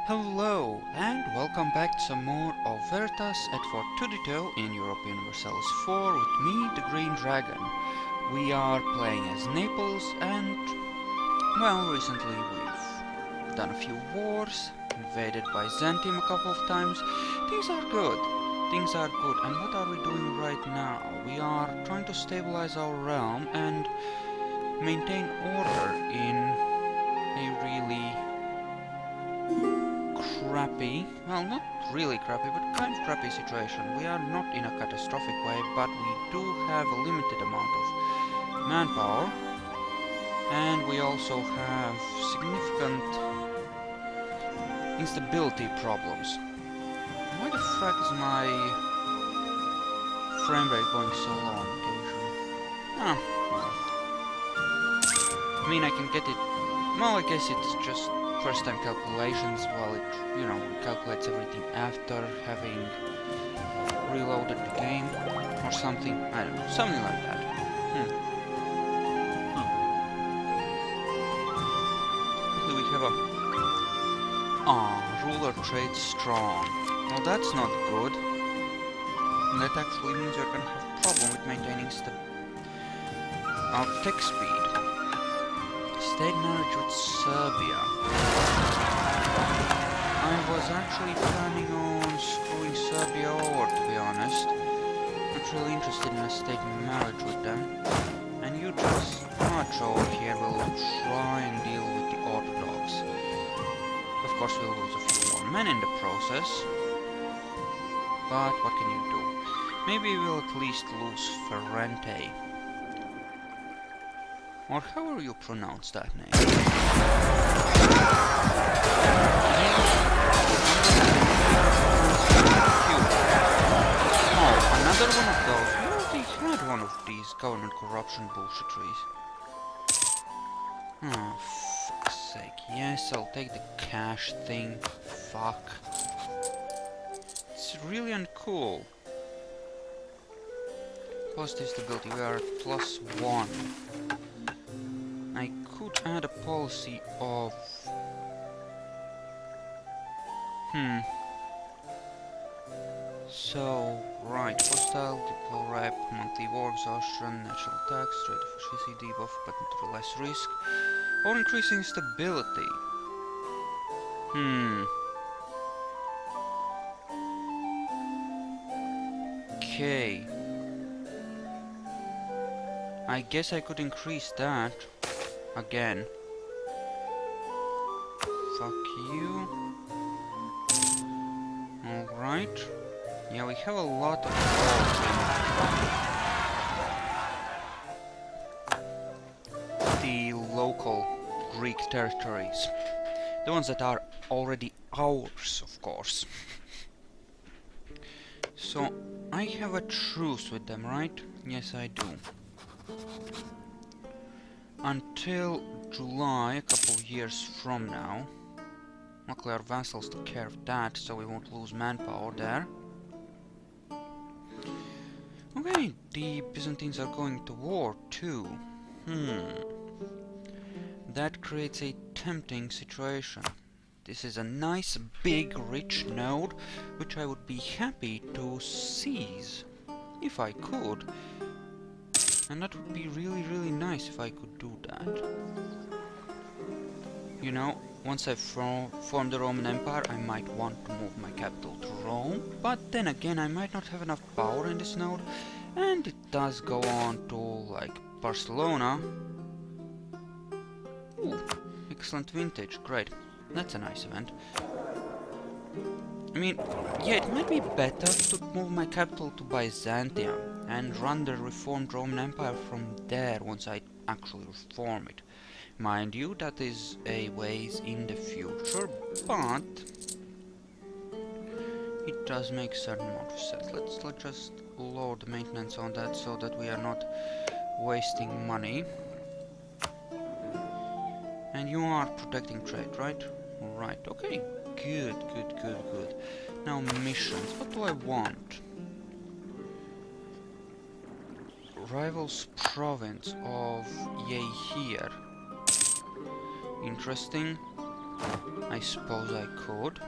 Hello, and welcome back to some more of Veritas at Fortudito in Europa Universalis 4 with me, the Green Dragon. We are playing as Naples, and, well, recently we've done a few wars, invaded by Xantium a couple of times. Things are good. Things are good. And what are we doing right now? We are trying to stabilize our realm and maintain order in a really crappy, well, not really crappy, but kind of crappy situation. We are not in a catastrophic way, but we do have a limited amount of manpower, and we also have significant instability problems. Why the frack is my frame rate going so low on occasion? Ah, well. I mean, I can get it. Well, I guess it's just first time calculations, while it, calculates everything after having reloaded the game or something. I don't know, something like that. Luckily we have a ruler trade strong. Well, that's not good. That actually means you're gonna have problem with maintaining tech speed. State marriage with Serbia. I was actually planning on screwing Serbia over, to be honest. Not really interested in a state marriage with them. And you just march over here, we'll try and deal with the Orthodox. Of course we'll lose a few more men in the process. But what can you do? Maybe we'll at least lose Ferrante. Or however you pronounce that name. Oh, another one of those. We already had one of these government corruption bullshitteries. Oh, fuck's sake. Yes, I'll take the cash thing. Fuck. It's really uncool. Positive stability, we are at +1. I could add a policy of... So, right, hostile, deploy rep, monthly war exhaustion, natural tax, trade efficiency debuff, but not less risk, or increasing stability. Okay. I guess I could increase that. Again. Fuck you. Alright. Yeah, we have a lot of the local Greek territories. The ones that are already ours, of course. So, I have a truce with them, right? Yes, I do. Until July, a couple of years from now. Luckily our vassals took care of that, so we won't lose manpower there. Okay, the Byzantines are going to war too. That creates a tempting situation. This is a nice, big, rich node, which I would be happy to seize, if I could. And that would be really, really nice if I could do that. You know, once I've formed the Roman Empire, I might want to move my capital to Rome, but then again, I might not have enough power in this node, and it does go on to, like, Barcelona. Ooh, excellent vintage, great. That's a nice event. I mean, yeah, it might be better to move my capital to Byzantium and run the reformed Roman Empire from there once I actually reform it. Mind you, that is a ways in the future, but it does make certain amount of sense. Let's just lower the maintenance on that so that we are not wasting money. And you are protecting trade, right? Right, okay. Good. Now missions. What do I want? Rivals province of Yay here. Interesting. I suppose I could.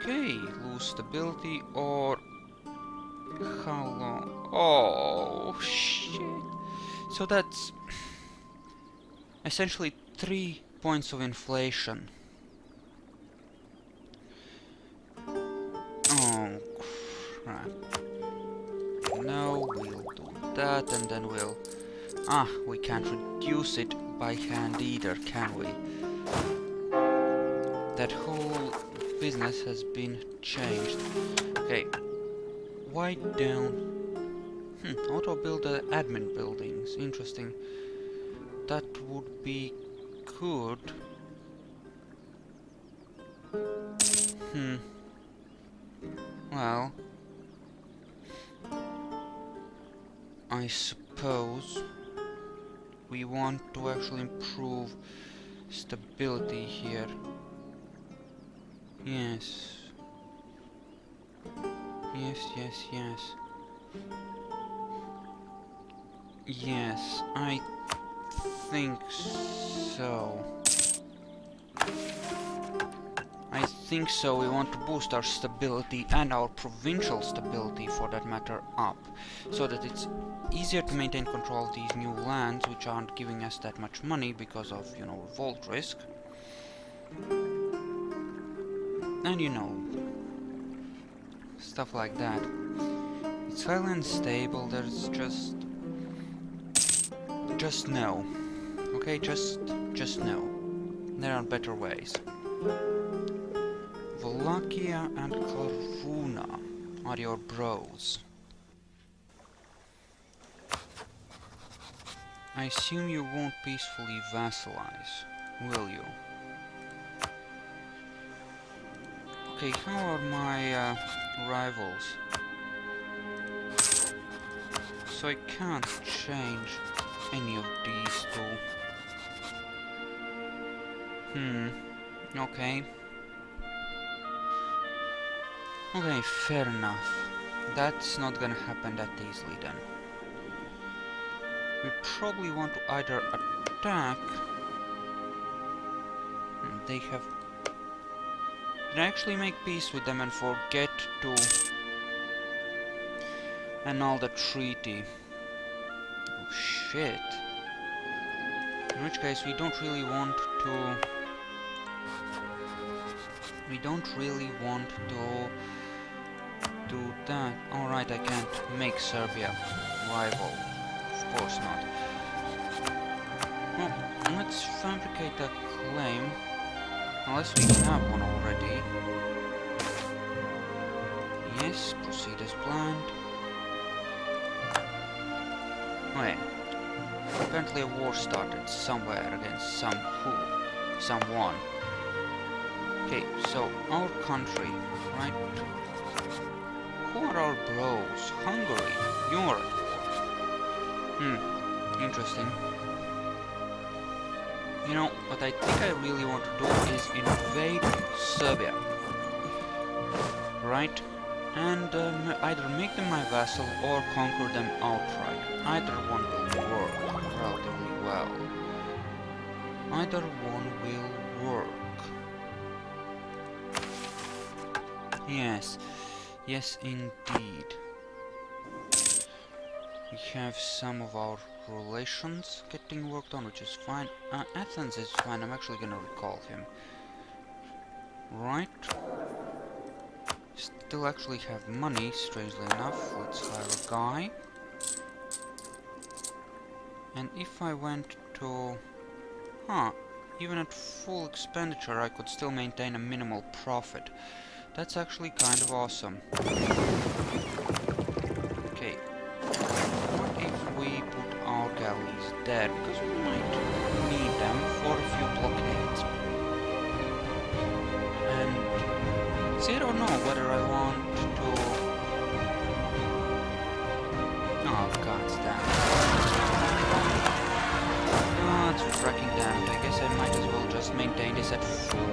Okay, lose stability or... How long? Oh, shit. So that's... essentially 3 points of inflation. Oh, crap. No, we'll do that and then we'll... Ah, we can't reduce it by hand either, can we? That whole business has been changed. Okay. Why don't... auto build the admin buildings. Interesting. That would be good. Well... I suppose... we want to actually improve stability here. Yes. Yes. Yes, I think so. I think so. We want to boost our stability and our provincial stability, for that matter, up, so that it's easier to maintain control of these new lands, which aren't giving us that much money because of, you know, revolt risk. And, you know, stuff like that. It's highly unstable. There's just no. Okay, just no. There are better ways. Wallachia and Corvuna are your bros. I assume you won't peacefully vassalize, will you? Okay, how are my rivals? So I can't change any of these two. Okay. Okay, fair enough. That's not gonna happen that easily then. We probably want to either attack... They have... Did I actually make peace with them and forget to annul the treaty? Oh shit. In which case we don't really want to... We don't really want to do that. Alright, I can't make Serbia rival. Of course not. Well, let's fabricate a claim. Unless we have one already. Yes, proceed as planned. Wait. Apparently a war started somewhere against someone. Okay, so our country, right? Who are our bros? Hungary, Europe. Interesting. You know, what I think I really want to do is invade Serbia. Right? And either make them my vassal or conquer them outright. Either one will work relatively well. Either one will work. Yes. Yes, indeed. We have some of our relations getting worked on, which is fine. Athens is fine. I'm actually gonna recall him. Right. Still actually have money, strangely enough. Let's hire a guy. And if I went to... even at full expenditure I could still maintain a minimal profit. That's actually kind of awesome. Okay. What if we put our galleys there? Because we might need them for a few blockades. And... see, I don't know whether I want to... Oh, goddamn. Oh, it's fracking damage. I guess I might as well just maintain this at full.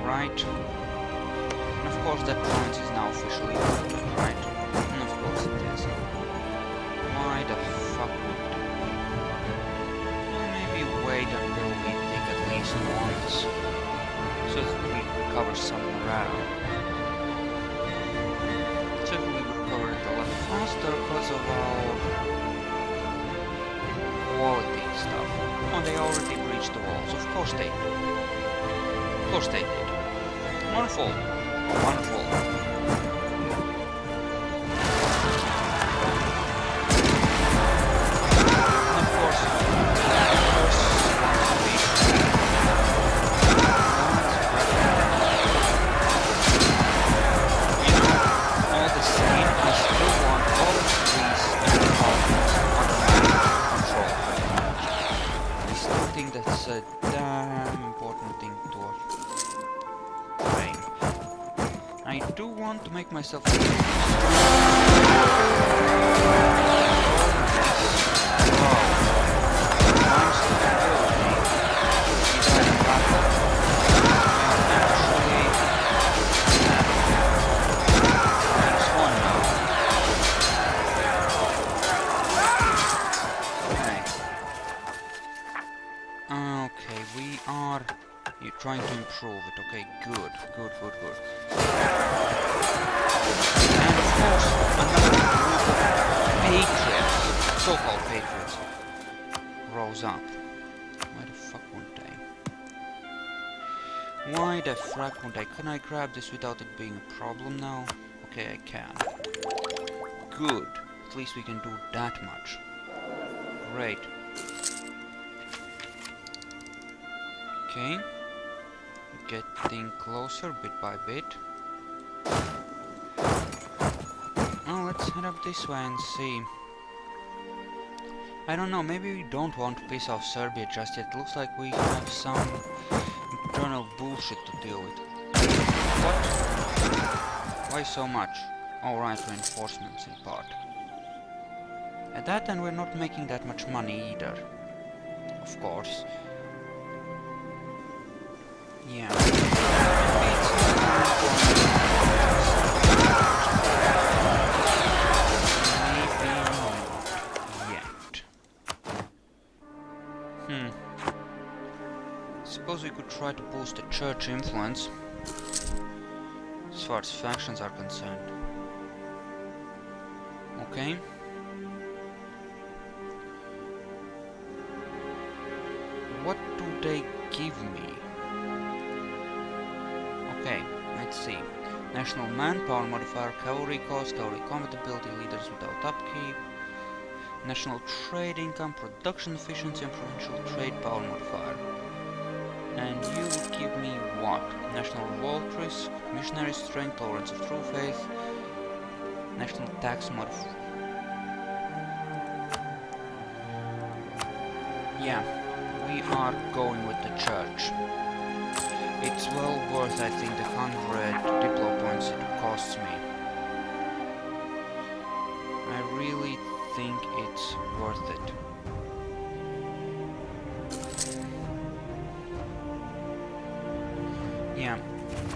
Right. And of course that province is now officially open, right? And of course it is. Why the fuck would least once, so that we recover some morale. So we recover it a lot faster because of our quality stuff. Oh, they already breached the walls. Of course they did. Of course they did. Wonderful. Wonderful. And of course, all the same, I still want all of these departments under my control. I still think that's a damn important thing to frame. I do want to make myself trying to improve it. Okay, good. And of course, another group of patriots, so-called patriots, rose up. Why the fuck won't they? Why the frack won't they? Can I grab this without it being a problem now? Okay, I can. Good. At least we can do that much. Great. Okay. Getting closer bit by bit. Oh, let's head up this way and see. I don't know, maybe we don't want to piss off Serbia just yet. It looks like we have some internal bullshit to deal with. What? Why so much? Alright, reinforcements in part. At that end, we're not making that much money either. Of course. Yeah. Maybe not yet. Suppose we could try to boost the church influence as far as factions are concerned. Okay. What do they give me? Okay, let's see. National manpower modifier, cavalry cost, cavalry combat ability, leaders without upkeep. National trade income, production efficiency and provincial trade power modifier. And you would give me what? National revolt risk, missionary strength, tolerance of true faith, national tax modifier. Yeah, we are going with the church. It's well worth, I think, the 100 diplo points it costs me. I really think it's worth it. Yeah,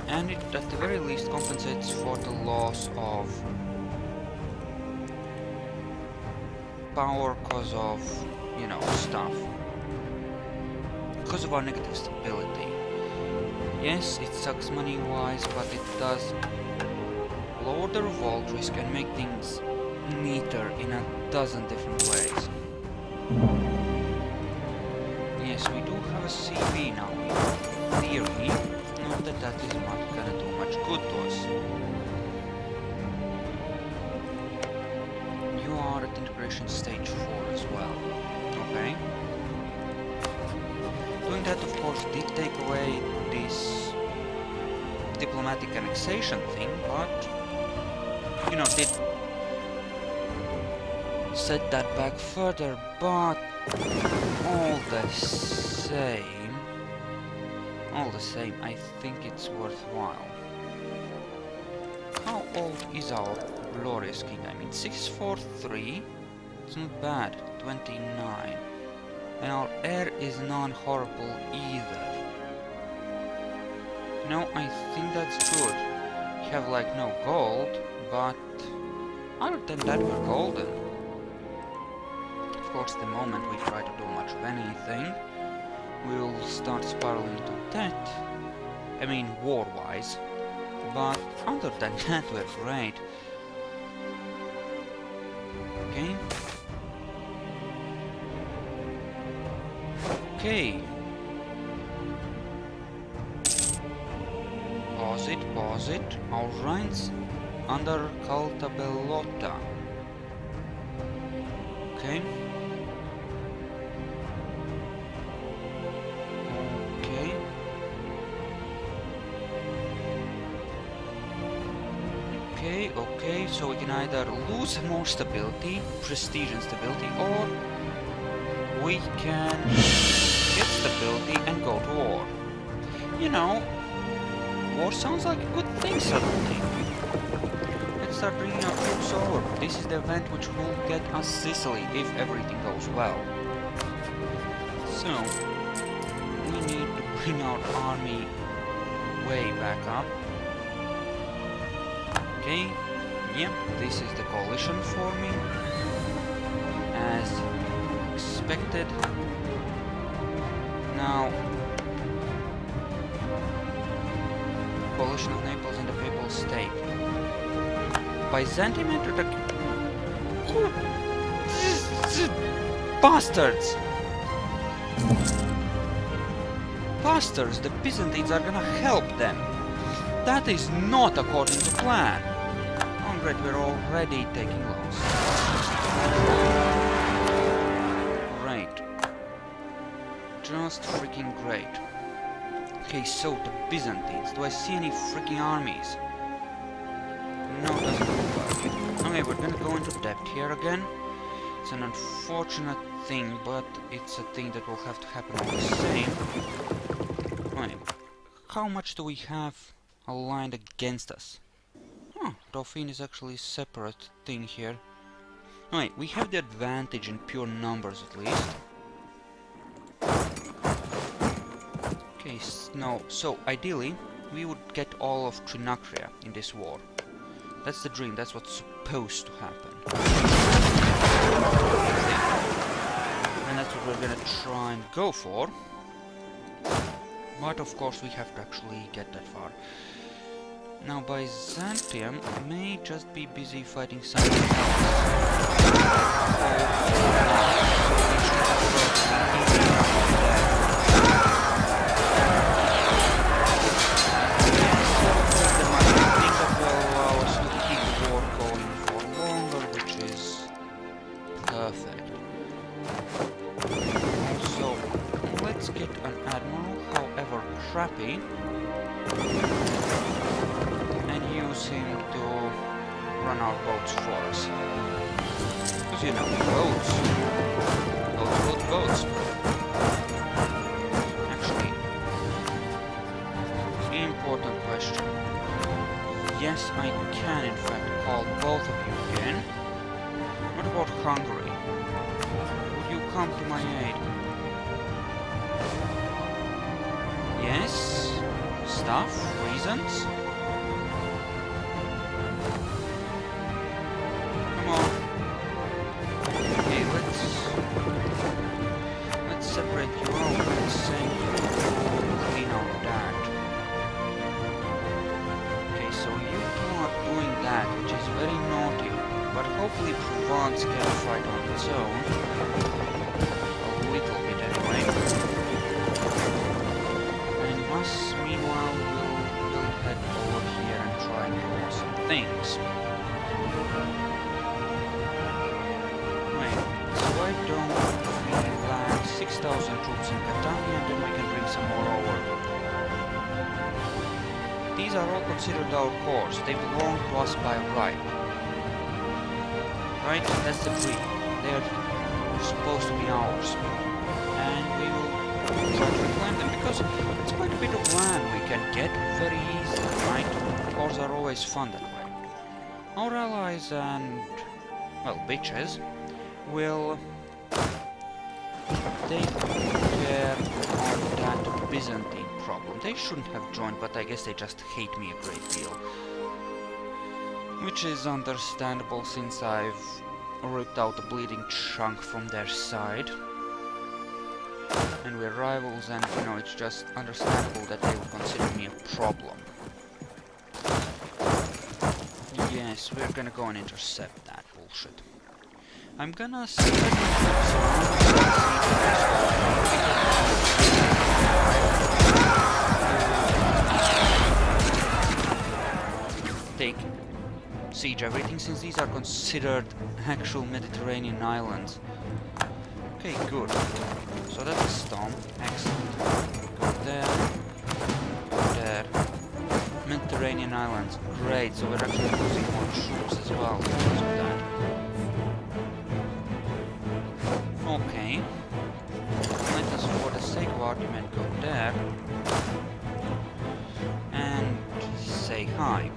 and it at the very least compensates for the loss of power cause of, you know, stuff. Because of our negative stability. Yes, it sucks money-wise, but it does lower the revolt risk and make things neater in a dozen different ways. Yes, we do have a CV now, in theory. Not that that is not gonna do much good to us. You are at integration stage 4 as well. Okay. Doing that, of course, did take away this diplomatic annexation thing, but, you know, did set that back further, but all the same, I think it's worthwhile. How old is our glorious king? I mean, 643, it's not bad, 29. And our heir is non-horrible either. No, I think that's good. We have like no gold, but other than that we're golden. Of course, the moment we try to do much of anything, we'll start spiraling to that. I mean, war-wise. But other than that, we're great. Okay. Okay. Pause it. Our Rhines under Caltabellota. Okay. Okay, so we can either lose more stability, prestige and stability, or we can get stability and go to war. You know, war sounds like a good thing suddenly. Let's start bringing our troops over. This is the event which will get us Sicily if everything goes well. So, we need to bring our army way back up. Okay, yep, this is the coalition forming, as expected. Now, coalition of Naples and the Papal State. Byzantium entered the... Bastards! Bastards! The Byzantines are gonna help them! That is not according to plan! Oh great, we're already taking loss. Great. Just freaking great. Okay, so the Byzantines. Do I see any freaking armies? No, it doesn't look like it. Okay, we're gonna go into debt here again. It's an unfortunate thing, but it's a thing that will have to happen all the same. Wait, how much do we have aligned against us? Oh, Dauphine is actually a separate thing here. Wait, we have the advantage in pure numbers at least. Okay, no, so ideally we would get all of Trinacria in this war. That's the dream, that's what's supposed to happen. And that's what we're gonna try and go for. But of course we have to actually get that far. Now Byzantium may just be busy fighting something perfect. Also, let's get an admiral, however crappy, and use him to run our boats for us. Because you know, boats. Boats. Actually, important question. Yes, I can in fact call both of you again. What about Hungary? Would you come to my aid? Yes? Stuff? Reasons? Come on. Okay, let's separate you out and send you to clean out that. Okay, so you two are doing that, which is very naughty. But hopefully Provence can fight on its own. A little bit anyway. And us, meanwhile, will head over here and try and do some things. Wait, so why don't we land 6,000 troops in Catania and then we can bring some more over? These are all considered our cores. They belong to us by right. Right? That's the dream. They're supposed to be ours. And we will try to reclaim them because it's quite a bit of land we can get very easily, right? Wars are always fun that way. Our allies and, well, bitches will take care of that Byzantine problem. They shouldn't have joined, but I guess they just hate me a great deal. Which is understandable since I've ripped out a bleeding chunk from their side. and we're rivals, and you know, it's just understandable that they would consider me a problem. Yes, we're gonna go and intercept that bullshit. I'm gonna take siege everything, since these are considered actual Mediterranean islands. Okay, good. So that's a storm. Excellent. Go there. Go there. Mediterranean islands. Great. So we're actually losing more troops as well because of that. Okay. Let us, for the sake of argument, go there. And say hi.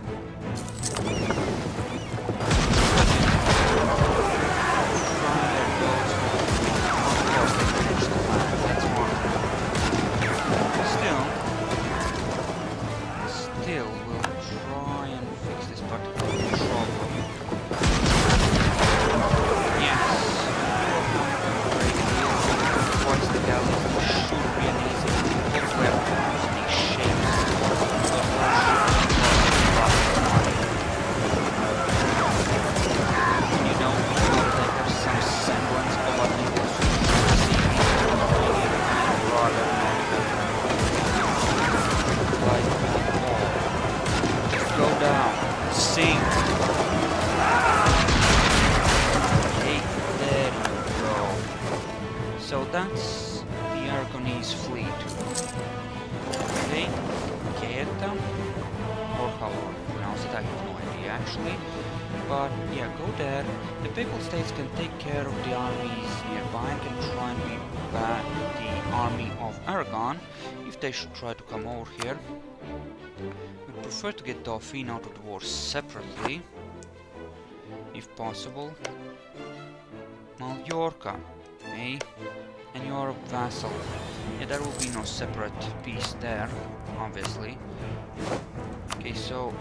Still, we'll try and fix this particular problem. Yes, great deal. Twice the galleys, which should be an easy. Hopefully, I don't use any shapes. You know, they have some semblance of what they will rather like go down, sink. Okay, there you go. So that's the Aragonese fleet. Okay, Gaeta, or how you pronounce it, I have no idea actually. But yeah, go there. The Papal States can take care of the armies nearby and can try and beat back the army of Aragon if they should try to come over here. We'd prefer to get Dauphine out of the war separately, if possible. Mallorca, eh? And you're a vassal. Yeah, there will be no separate peace there, obviously. Okay, so...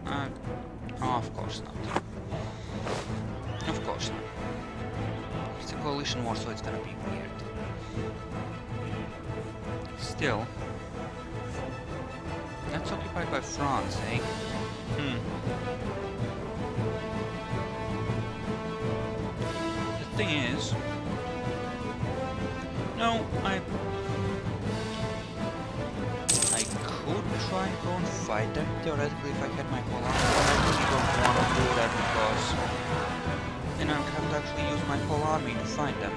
oh, of course not. Of course not. It's a coalition war, so it's gonna be weird. Still... that's occupied by France, eh? The thing is... no, I could try and go and fight them, theoretically, if I had my whole army, but I really don't want to do that because... then I would have to actually use my whole army to fight them.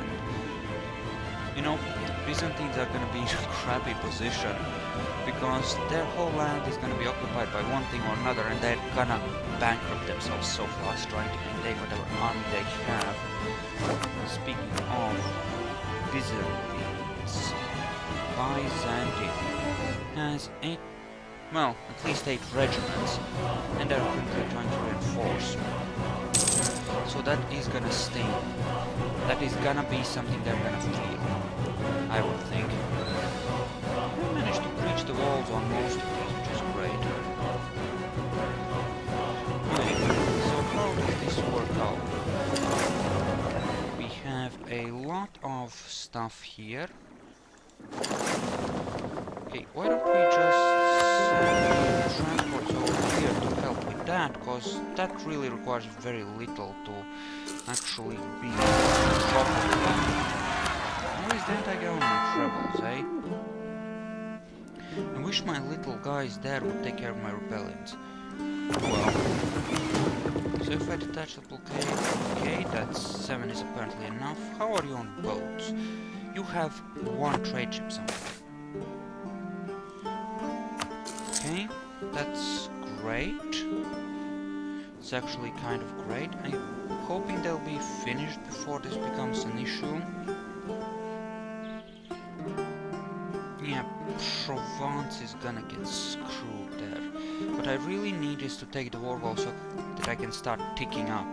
You know, the Byzantines are gonna be in a crappy position, because their whole land is gonna be occupied by one thing or another, and they're gonna bankrupt themselves so fast trying to maintain whatever army they have. Speaking of Byzantines, Byzantium has 8, well, at least 8 regiments, and they're currently trying to reinforce. So that is gonna sting. That is gonna be something they're gonna feel, I would think. I managed to breach the walls on most of these, which is great. Okay, so how does this work out? We have a lot of stuff here. Okay, why don't we just send transports over here to help with that, because that really requires very little to actually be properly. Where is that I go on troubles, eh? I wish my little guys there would take care of my rebellions. Well, so if I detach the blockade, okay, that's 7 is apparently enough. How are you on boats? You have 1 trade ship somewhere. Okay, that's great. It's actually kind of great. I'm hoping they'll be finished before this becomes an issue. Yeah, Provence is gonna get screwed there. What I really need is to take the war goal so that I can start ticking up.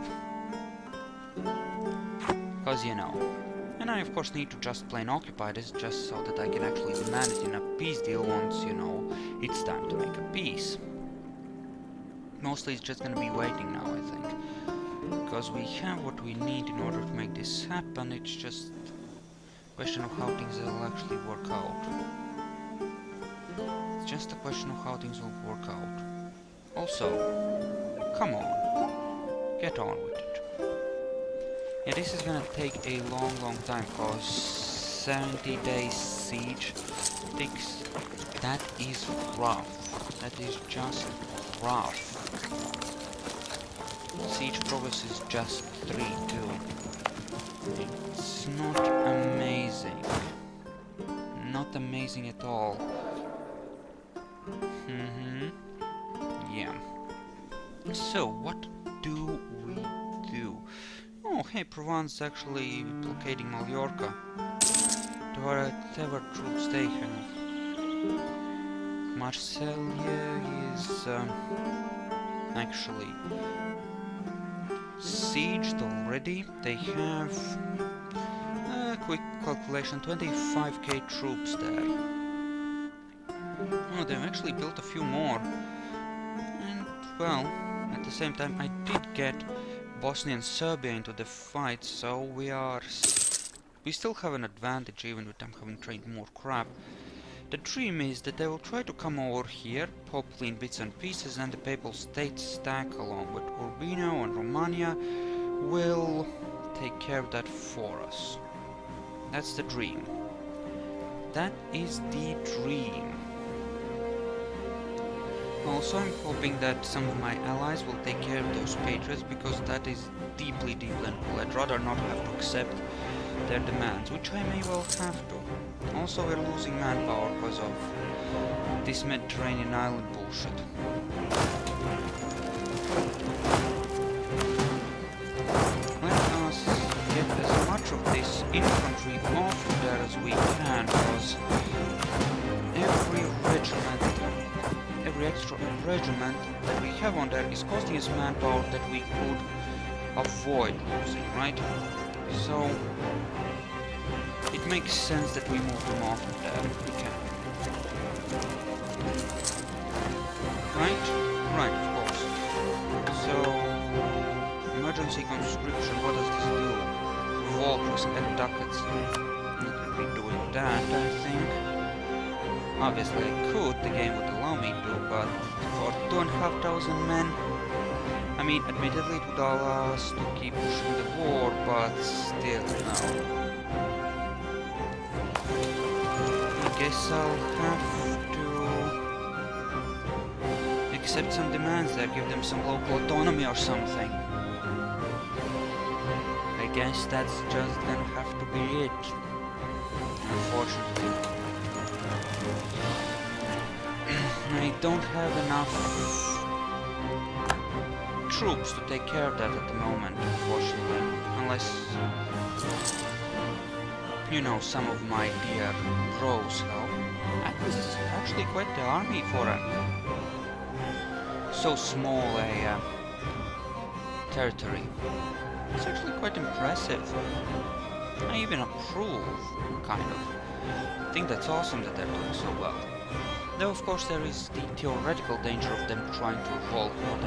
Because, you know. And I of course need to just plain occupy this just so that I can actually demand it in a peace deal once, you know, it's time to make a peace. Mostly it's just gonna be waiting now, I think. Because we have what we need in order to make this happen, it's just Question of how things will actually work out. It's just a question of how things will work out. Also, come on, get on with it. Yeah, this is gonna take a long time, cause 70 days siege sticks, that is rough. That is just rough. Siege progress is just 3 too. It's not amazing. Not amazing at all. Yeah. So, what do we do? Oh, hey, Provence actually blockading Mallorca. To whatever troops they have. Marseille is actually sieged already. They have quick calculation, 25k troops there. Oh, they've actually built a few more. And well, at the same time I did get Bosnia and Serbia into the fight, so we still have an advantage even with them having trained more crap. The dream is that they will try to come over here, hopefully in bits and pieces, and the Papal State stack along with Urbino and Romania will take care of that for us. That's the dream. That is the dream. Also, I'm hoping that some of my allies will take care of those patriots, because that is deeply uncool. I'd rather not have to accept their demands, which I may well have to. Also, we're losing manpower because of this Mediterranean island bullshit. Let us get as much of this infantry off of there as we can, because every extra regiment that we have on there is costing us manpower that we could avoid losing, right? So it makes sense that we move them off of there if we can. Right, of course. So, emergency conscription, what does this do? Revolt risk and ducats. I'm not gonna be doing that, I think. Obviously I could, the game would allow me to, but for 2,500 men, I mean, admittedly it would allow us to keep pushing the war, but still, no. I guess I'll have to accept some demands there, give them some local autonomy or something. I guess that's just gonna have to be it, unfortunately. I don't have enough troops to take care of that at the moment, unfortunately, unless, you know, some of my dear bros help. This is actually quite the army for a so small a territory. It's actually quite impressive. I even approve, kind of. I think that's awesome that they're doing so well. Though of course there is the theoretical danger of them trying to revolt, not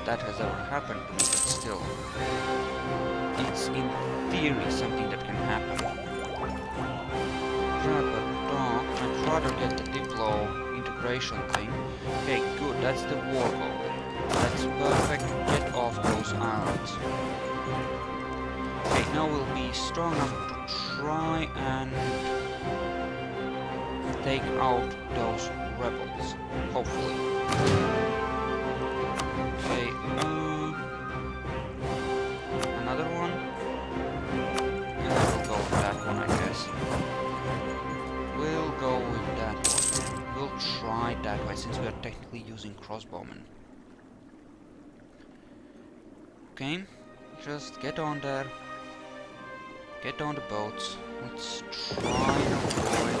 that has ever happened, but still. It's in theory something that can happen. Grab a dock, I'd rather get the Diplo integration thing. Okay, good, that's the war goal. That's perfect, get off those islands. Okay, now we'll be strong enough to try and take out those rebels, hopefully. Okay, another one? And we'll go with that one, I guess. We'll go with that one. We'll try that way, since we are technically using crossbowmen. Okay, just get on there. Get on the boats. Let's try and avoid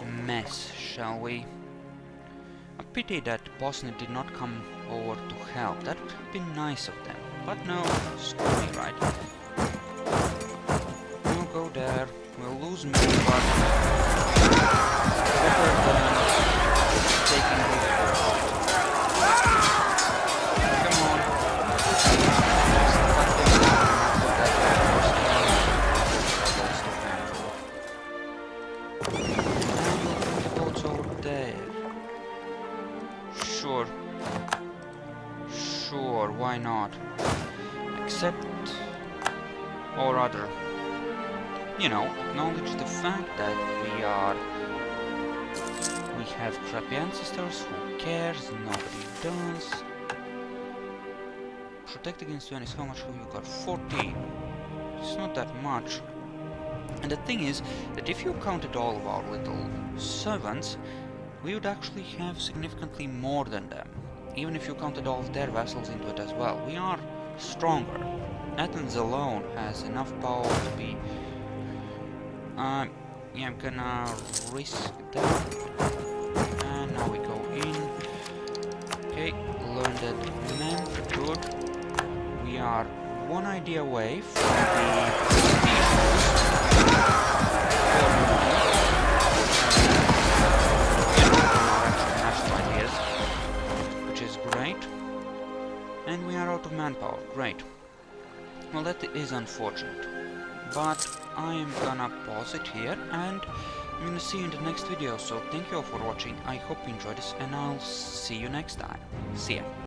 a mess, shall we? A pity that Bosnia did not come over to help. That would have been nice of them. But no, screw me, right? We'll go there. We'll lose me, but better than taking this war. Come on. accept, or rather, you know, acknowledge the fact that we have crappy ancestors. Who cares? Nobody does. Protect against Venice. How much have you got? 14. It's not that much. And the thing is that if you counted all of our little servants, we would actually have significantly more than them. Even if you counted all of their vassals into it as well. We are stronger. Athens alone has enough power to be... yeah, I'm gonna risk that. And now we go in. Okay, learn that men. Good. We are one idea away from national ideas, which is great. And we are out of manpower. Great. Well, that is unfortunate. But I am gonna pause it here, and I'm gonna see you in the next video. So thank you all for watching. I hope you enjoyed this, and I'll see you next time. See ya.